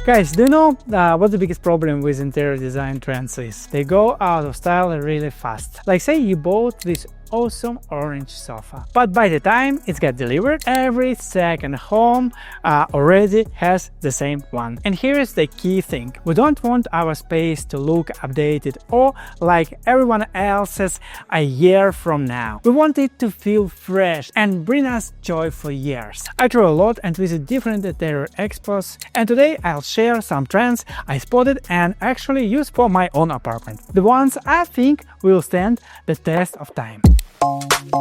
Guys, do you know what the biggest problem with interior design trends is? They go out of style really fast. Like say you bought this awesome orange sofa, but by the time it gets delivered, every second home already has the same one. And here's the key thing: we don't want our space to look updated or like everyone else's a year from now. We want it to feel fresh and bring us joy for years. I travel a lot and visit different interior expos, and today I'll share some trends I spotted and actually use for my own apartment. The ones I think will stand the test of time.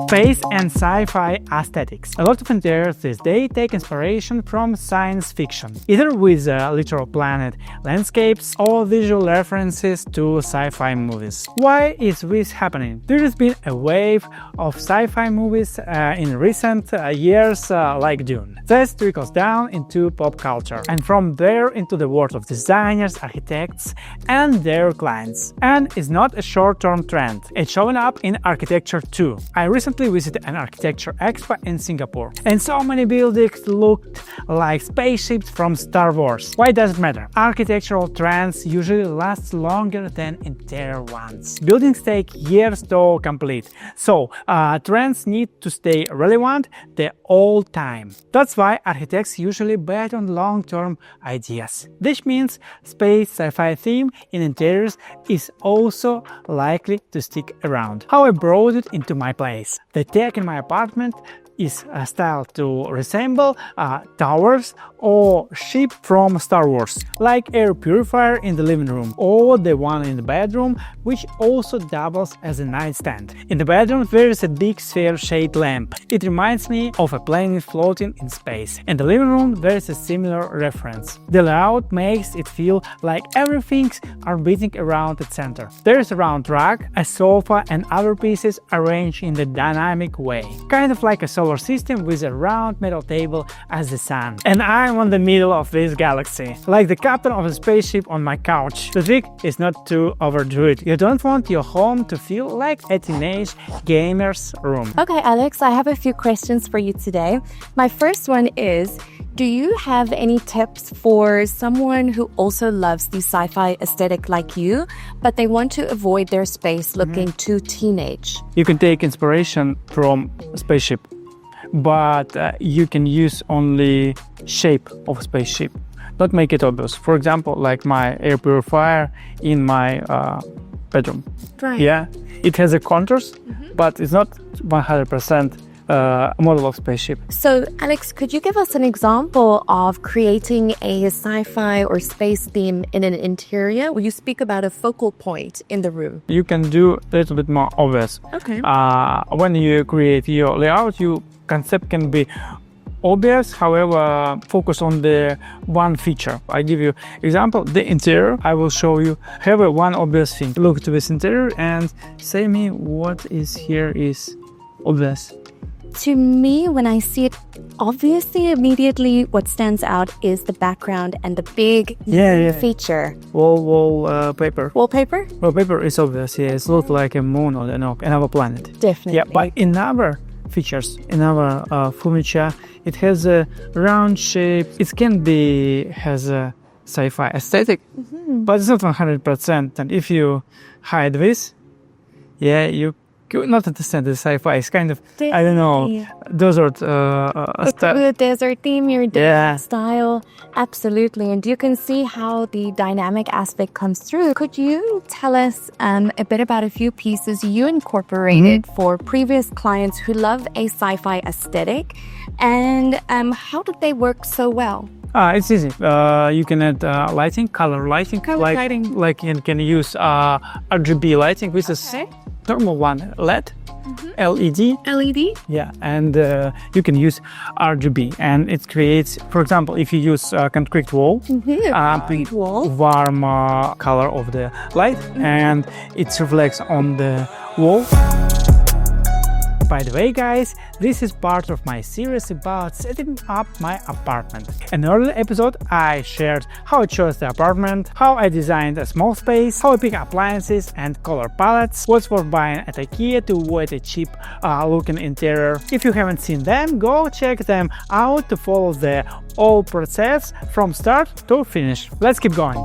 Space and sci-fi aesthetics. A lot of interiors these days take inspiration from science fiction, either with literal planet landscapes or visual references to sci-fi movies. Why is this happening? There has been a wave of sci-fi movies in recent years like Dune. That trickles down into pop culture, and from there into the world of designers, architects, and their clients. And it's not a short-term trend. It's showing up in architecture too. I recently visited an architecture expo in Singapore, and so many buildings looked like spaceships from Star Wars. Why does it matter? Architectural trends usually last longer than interior ones. Buildings take years to complete, so trends need to stay relevant the whole time. That's why architects usually bet on long-term ideas. This means space sci-fi theme in interiors is also likely to stick around. How I brought it into my place. The tech in my apartment is styled to resemble towers or ship from Star Wars, like air purifier in the living room or the one in the bedroom, which also doubles as a nightstand. In the bedroom there is a big sphere-shaped lamp. It reminds me of a planet floating in space. In the living room there is a similar reference. The layout makes it feel like everything's orbiting around the center. There is a round rug, a sofa, and other pieces arranged in the dynamic way, kind of like a solar system with a round metal table as the sun. And I'm on the middle of this galaxy, like the captain of a spaceship on my couch. The trick is not to overdo it. You don't want your home to feel like a teenage gamer's room. Okay, Alex, I have a few questions for you today. My first one is, do you have any tips for someone who also loves the sci-fi aesthetic like you, but they want to avoid their space looking too teenage? You can take inspiration from spaceship, but you can use only shape of spaceship. Don't make it obvious. For example, like my air purifier in my bedroom. Right. Yeah, it has a contours, but it's not 100% model of spaceship. So, Alex, could you give us an example of creating a sci-fi or space theme in an interior where you speak about a focal point in the room? You can do a little bit more obvious. Okay. When you create your layout, your concept can be obvious, however, focus on the one feature. I give you example, the interior. I will show you, have a one obvious thing. Look to this interior and say me what is here is obvious. To me, when I see it, obviously, immediately what stands out is the background and the big feature. Wallpaper. Wallpaper? Wallpaper is obvious, yeah. It looks like a moon or another planet. Definitely. Yeah, but in other features, in our furniture, it has a round shape. It can be, has a sci-fi aesthetic, but it's not 100%. And if you hide this, yeah, you could not understand the sci-fi. It's kind of, I don't know, desert the desert theme, your style. Absolutely. And you can see how the dynamic aspect comes through. Could you tell us a bit about a few pieces you incorporated for previous clients who love a sci-fi aesthetic, and how did they work so well? It's easy. You can add lighting, color lighting. Lighting. Like you can use RGB lighting. This is normal one, LED, LED. LED? Yeah, and you can use RGB, and it creates, for example, if you use concrete wall, warm color of the light, and it reflects on the wall. By the way, guys, this is part of my series about setting up my apartment. In an earlier episode, I shared how I chose the apartment, how I designed a small space, how I pick appliances and color palettes, what's worth buying at IKEA to avoid a cheap looking interior. If you haven't seen them, go check them out to follow the whole process from start to finish. Let's keep going.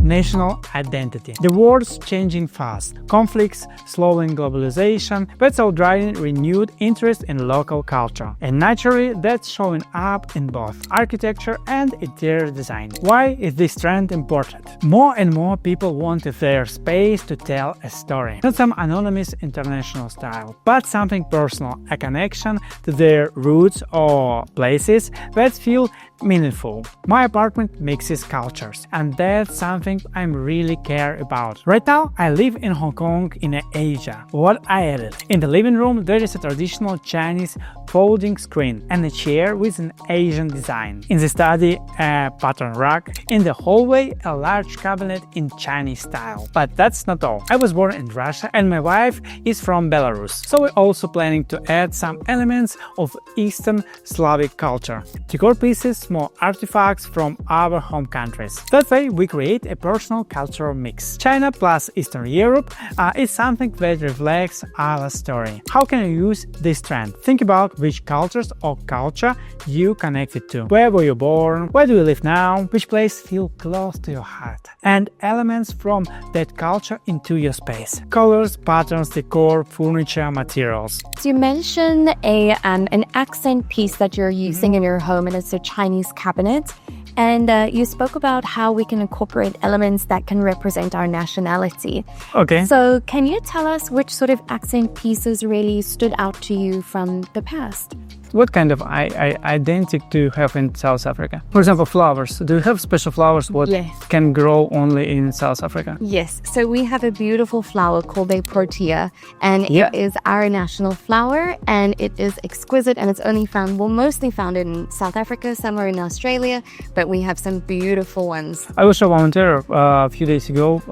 National identity. The world's changing fast. Conflicts, slowing globalization, that's all driving renewed interest in local culture. And naturally, that's showing up in both architecture and interior design. Why is this trend important? More and more people want their space to tell a story. Not some anonymous international style, but something personal, a connection to their roots or places that feel meaningful. My apartment mixes cultures, and that's something I really care about. Right now, I live in Hong Kong in Asia. What I added. In the living room, there is a traditional Chinese folding screen and a chair with an Asian design. In the study, a pattern rug. In the hallway, a large cabinet in Chinese style. But that's not all. I was born in Russia and my wife is from Belarus, so we're also planning to add some elements of Eastern Slavic culture. Decor pieces, small artifacts from our home countries. That way, we create a personal cultural mix. China plus Eastern Europe is something that reflects our story. How can you use this trend? Think about which cultures or culture you connected to. Where were you born? Where do you live now? Which place feels close to your heart? And elements from that culture into your space. Colors, patterns, decor, furniture, materials. You mentioned an accent piece that you're using in your home, and it's a Chinese cabinet. And you spoke about how we can incorporate elements that can represent our nationality. Okay. So can you tell us which sort of accent pieces really stood out to you from the past? What kind of identity do you have in South Africa? For example, flowers. Do you have special flowers what can grow only in South Africa? Yes. So we have a beautiful flower called a protea, and it is our national flower, and it is exquisite, and it's only found, well, mostly found in South Africa, somewhere in Australia, but we have some beautiful ones. I was a volunteer a few days ago.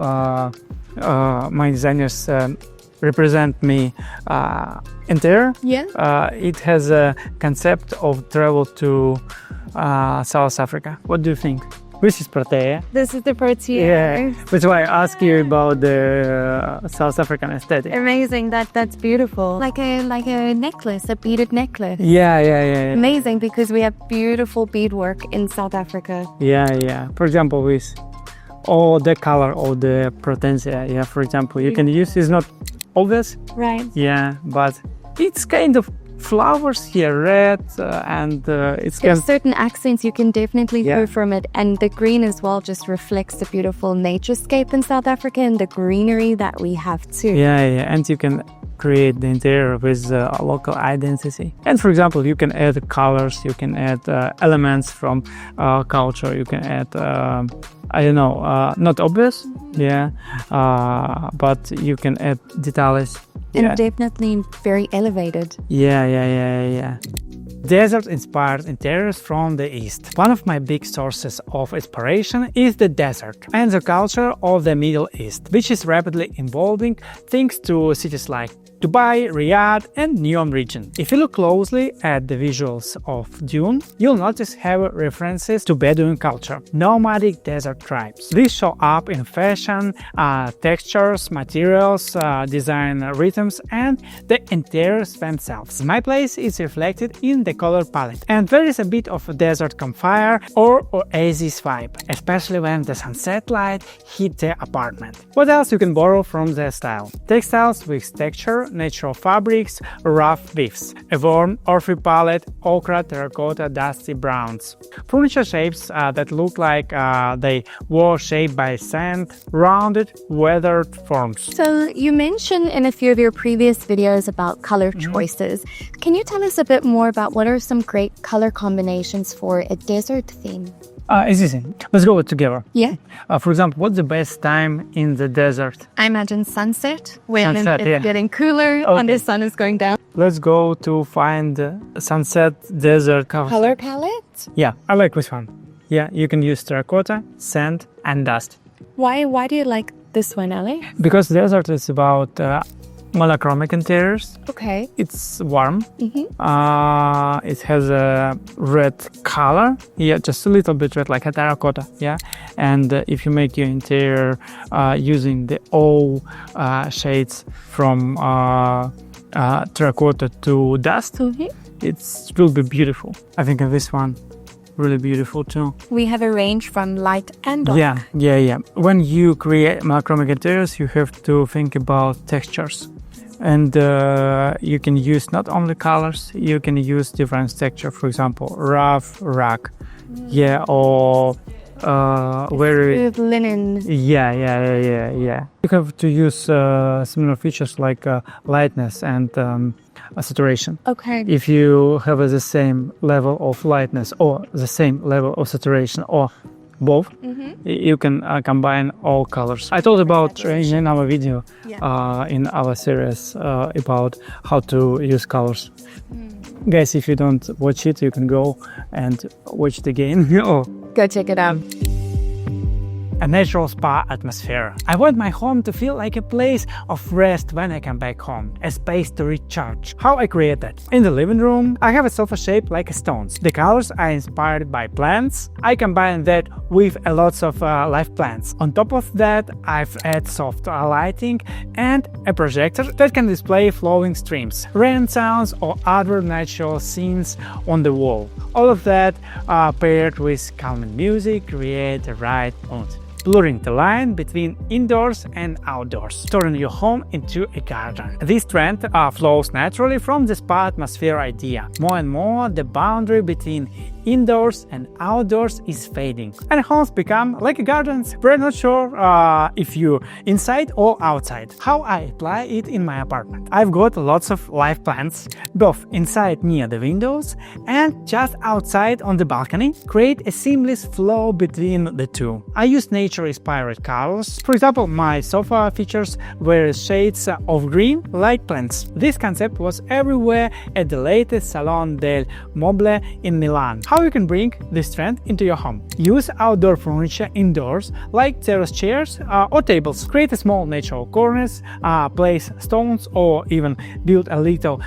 My designers represent me interior. It has a concept of travel to South Africa. What do you think? This is protea. This is the protea. Yeah, that's why I asked you about the South African aesthetic. Amazing. That's beautiful. Like a necklace, a beaded necklace. Yeah. Amazing, because we have beautiful beadwork in South Africa. Yeah. For example, with all the color of the protea. Yeah, for example, you can use. It's not obvious. Right. Yeah, but it's kind of flowers here, red, and it's There's certain accents you can definitely go from it, and the green as well just reflects the beautiful naturescape in South Africa and the greenery that we have too. Yeah, and you can create the interior with a local identity. And for example, you can add colors, you can add elements from culture, you can add not obvious, but you can add details. And definitely very elevated. Yeah. Desert-inspired interiors from the East. One of my big sources of inspiration is the desert and the culture of the Middle East, which is rapidly evolving thanks to cities like Dubai, Riyadh, and Neom region. If you look closely at the visuals of Dune, you'll notice heavy references to Bedouin culture, nomadic desert tribes. These show up in fashion, textures, materials, design rhythms, and the interiors themselves. My place is reflected in the color palette, and there is a bit of a desert campfire or oasis vibe, especially when the sunset light hit the apartment. What else you can borrow from the style? Textiles with texture, natural fabrics, rough weaves, a warm earthy palette, ochre, terracotta, dusty browns. Furniture shapes that look like they were shaped by sand, rounded, weathered forms. So you mentioned in a few of your previous videos about color choices. Can you tell us a bit more about what are some great color combinations for a desert theme? It's easy. Let's go together. Yeah. For example, what's the best time in the desert? I imagine sunset, when it's getting cooler and the sun is going down. Let's go to find sunset desert color palette. Yeah, I like this one. Yeah, you can use terracotta, sand, and dust. Why do you like this one, Ale? Because desert is about monochromatic interiors. Okay. It's warm. It has a red color. Yeah, just a little bit red, like a terracotta. Yeah. And if you make your interior using the all shades from terracotta to dust, it will be beautiful. I think in this one, really beautiful too. We have a range from light and dark. Yeah. When you create monochromatic interiors, you have to think about textures. And you can use not only colors, you can use different texture, for example, rough, rug, or very linen. Yeah. You have to use similar features like lightness and saturation. Okay. If you have the same level of lightness or the same level of saturation or both, you can combine all colors. I told about in our video in our series about how to use colors. Guys, if you don't watch it, you can go and watch it again. Go check it out. A natural spa atmosphere. I want my home to feel like a place of rest when I come back home, a space to recharge. How I create that? In the living room, I have a sofa shaped like stones. The colors are inspired by plants. I combine that with a lots of live plants. On top of that, I've added soft lighting and a projector that can display flowing streams, rain sounds or other natural scenes on the wall. All of that paired with calming music create the right mood, blurring the line between indoors and outdoors, turning your home into a garden. This trend flows naturally from the spa atmosphere idea. More and more, the boundary between indoors and outdoors is fading, and homes become like gardens. We're not sure if you're inside or outside. How I apply it in my apartment? I've got lots of live plants, both inside near the windows and just outside on the balcony. Create a seamless flow between the two. I use nature-inspired colors. For example, my sofa features various shades of green like plants. This concept was everywhere at the latest Salon del Mobile in Milan. How you can bring this trend into your home? Use outdoor furniture indoors like terrace chairs or tables. Create a small natural corners, place stones, or even build a little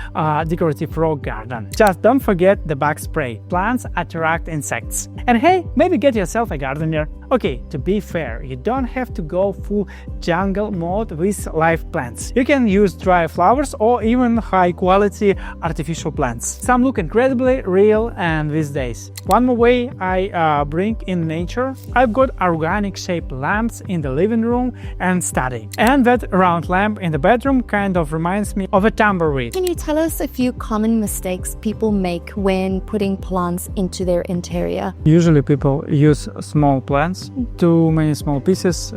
decorative rock garden. Just don't forget the bug spray. Plants attract insects. And hey, maybe get yourself a gardener. Okay, to be fair, you don't have to go full jungle mode with live plants. You can use dry flowers or even high-quality artificial plants. Some look incredibly real and these days. One more way I bring in nature, I've got organic shaped lamps in the living room and study. And that round lamp in the bedroom kind of reminds me of a tumbleweed. Can you tell us a few common mistakes people make when putting plants into their interior? Usually people use small plants, too many small pieces,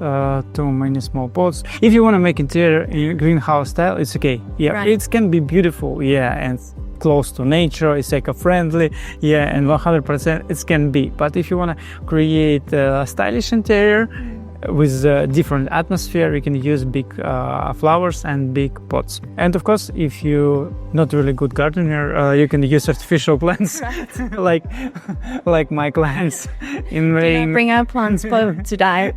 too many small pots. If you want to make interior in greenhouse style, it's okay. Yeah, it can be beautiful, and close to nature, it's eco-friendly, and 100% it can be. But if you want to create a stylish interior with a different atmosphere, you can use big flowers and big pots. And of course, if you're not really good gardener, you can use artificial plants, like my clients in rain. Bring our plants to die.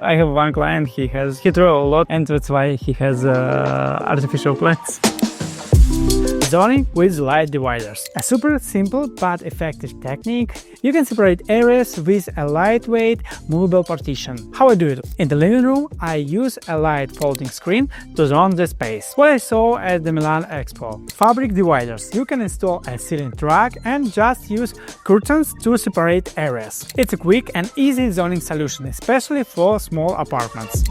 I have one client. He throws a lot, and that's why he has artificial plants. Zoning with light dividers. A super simple but effective technique. You can separate areas with a lightweight movable partition. How I do it? In the living room, I use a light folding screen to zone the space. What I saw at the Milan Expo. Fabric dividers. You can install a ceiling rack and just use curtains to separate areas. It's a quick and easy zoning solution, especially for small apartments.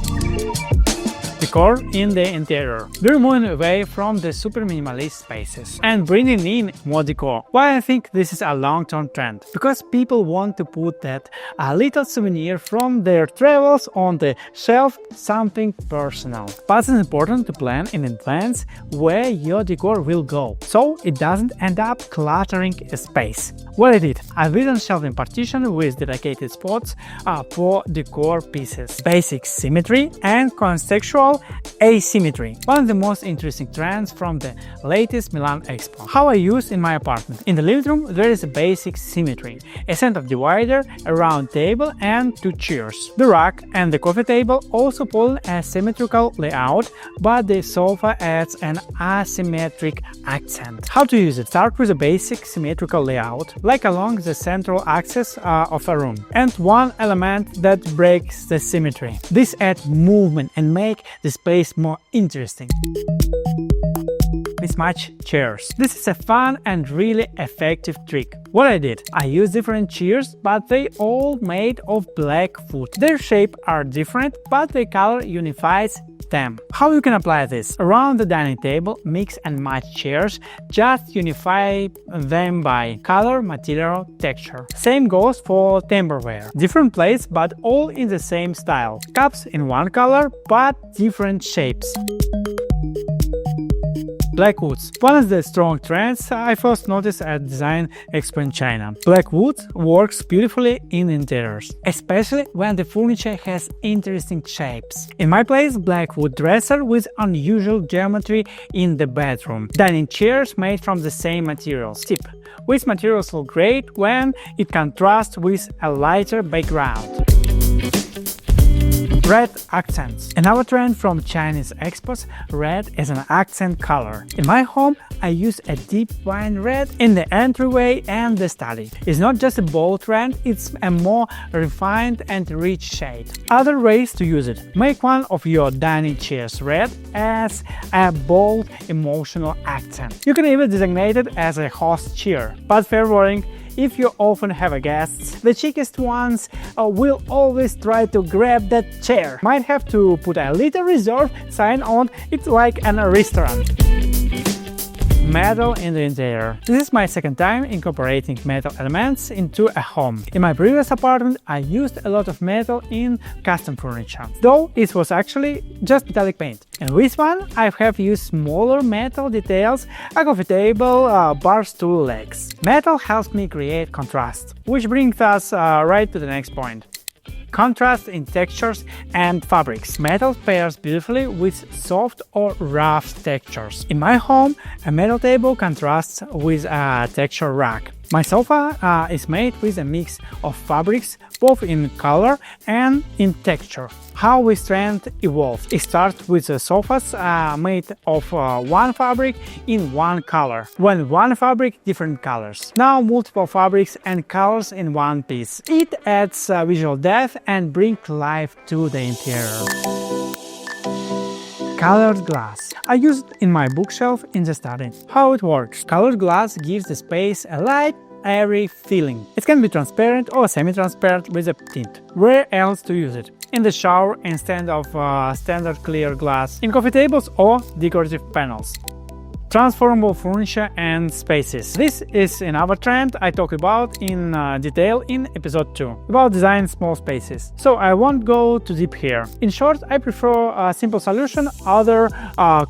Decor in the interior. We're moving away from the super minimalist spaces and bringing in more decor. Why I think this is a long-term trend? Because people want to put that a little souvenir from their travels on the shelf, something personal. But it's important to plan in advance where your decor will go, so it doesn't end up cluttering a space. What I did? I built a shelving partition with dedicated spots for decor pieces, basic symmetry and contextual asymmetry, one of the most interesting trends from the latest Milan Expo. How I use in my apartment. In the living room there is a basic symmetry, a center divider, a round table and two chairs. The rack and the coffee table also follow a symmetrical layout, but the sofa adds an asymmetric accent. How to use it? Start with a basic symmetrical layout, like along the central axis of a room, and one element that breaks the symmetry. This adds movement and make the space more interesting. Mismatch chairs. This is a fun and really effective trick. What I did? I used different chairs, but they all made of black wood. Their shape are different, but the color unifies them. How you can apply this? Around the dining table, mix and match chairs, just unify them by color, material, texture. Same goes for timberware. Different plates, but all in the same style. Cups in one color, but different shapes. Black woods. One of the strong trends I first noticed at Design Expo in China. Black wood works beautifully in interiors, especially when the furniture has interesting shapes. In my place, black wood dresser with unusual geometry in the bedroom. Dining chairs made from the same materials. Tip: which materials look great when it contrasts with a lighter background. Red accents. Another trend from Chinese expos, red is an accent color. In my home, I use a deep wine red in the entryway and the study. It's not just a bold trend, it's a more refined and rich shade. Other ways to use it. Make one of your dining chairs red as a bold emotional accent. You can even designate it as a host chair. But fair warning, if you often have guests, the cheekiest ones will always try to grab that chair. Might have to put a little reserve sign on it like a restaurant. Metal in the interior. This is my second time incorporating metal elements into a home. In my previous apartment, I used a lot of metal in custom furniture, though it was actually just metallic paint. In this one, I have used smaller metal details, a coffee table, bar stool legs. Metal helps me create contrast, which brings us right to the next point. Contrast in textures and fabrics. Metal pairs beautifully with soft or rough textures. In my home, a metal table contrasts with a texture rack. My sofa is made with a mix of fabrics, both in color and in texture. How this trend evolved. It starts with the sofas made of one fabric in one color. When one fabric, different colors. Now multiple fabrics and colors in one piece. It adds visual depth and brings life to the interior. Colored glass. I use it in my bookshelf in the study. How it works. Colored glass gives the space a light, airy feeling. It can be transparent or semi-transparent with a tint. Where else to use it? In the shower instead of standard clear glass, in coffee tables or decorative panels. Transformable furniture and spaces. This is another trend I talk about in detail in episode 2 about design small spaces, so I won't go too deep here. In short, I prefer a simple solution over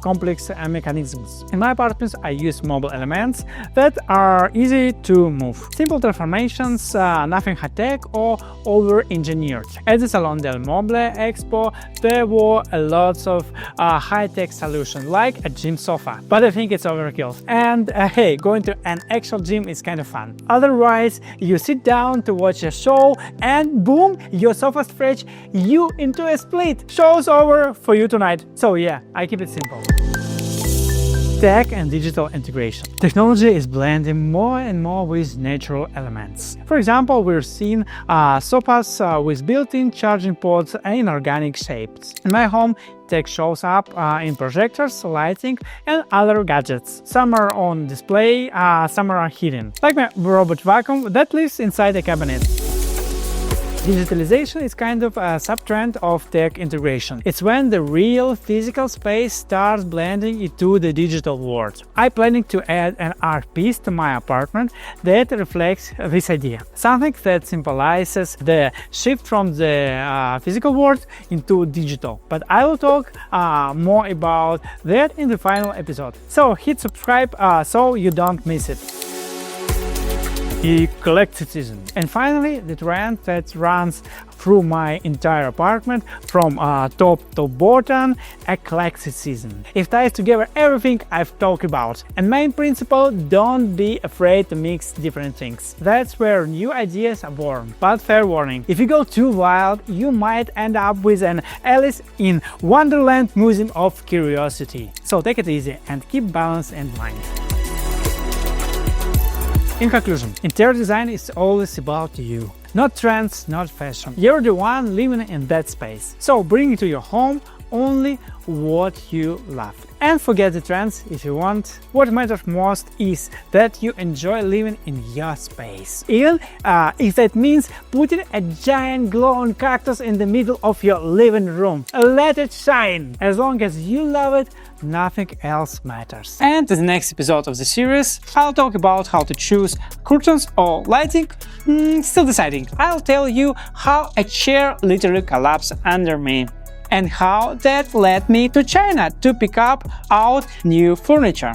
complex mechanisms. In my apartments, I use mobile elements that are easy to move. Simple transformations, nothing high-tech or over-engineered. At the Salon del Mobile Expo, there were lots of high-tech solutions like a gym sofa, but I think it's overkill. And hey, going to an actual gym is kind of fun. Otherwise, you sit down to watch a show and boom, your sofa stretch you into a split. Show's over for you tonight. So yeah, I keep it simple. Tech and digital integration. Technology is blending more and more with natural elements. For example, we're seeing sofas with built-in charging ports in organic shapes. In my home, tech shows up in projectors, lighting, and other gadgets. Some are on display, some are hidden. Like my robot vacuum that lives inside a cabinet. Digitalization is kind of a sub-trend of tech integration. It's when the real physical space starts blending into the digital world. I'm planning to add an art piece to my apartment that reflects this idea. Something that symbolizes the shift from the physical world into digital. But I will talk more about that in the final episode. So hit subscribe so you don't miss it. Eclectizm. And finally, the trend that runs through my entire apartment from top to bottom, Eclecticism. It ties together everything I've talked about. And main principle, don't be afraid to mix different things. That's where new ideas are born. But fair warning, if you go too wild, you might end up with an Alice in Wonderland Museum of Curiosity. So take it easy and keep balance in mind. In conclusion, interior design is always about you. Not trends, not fashion. You're the one living in that space. So bring to your home only what you love. And forget the trends if you want. What matters most is that you enjoy living in your space. Even if that means putting a giant glowing cactus in the middle of your living room. Let it shine! As long as you love it, nothing else matters. And in the next episode of the series, I'll talk about how to choose curtains or lighting. Still deciding. I'll tell you how a chair literally collapsed under me, and how that led me to China to pick up out new furniture.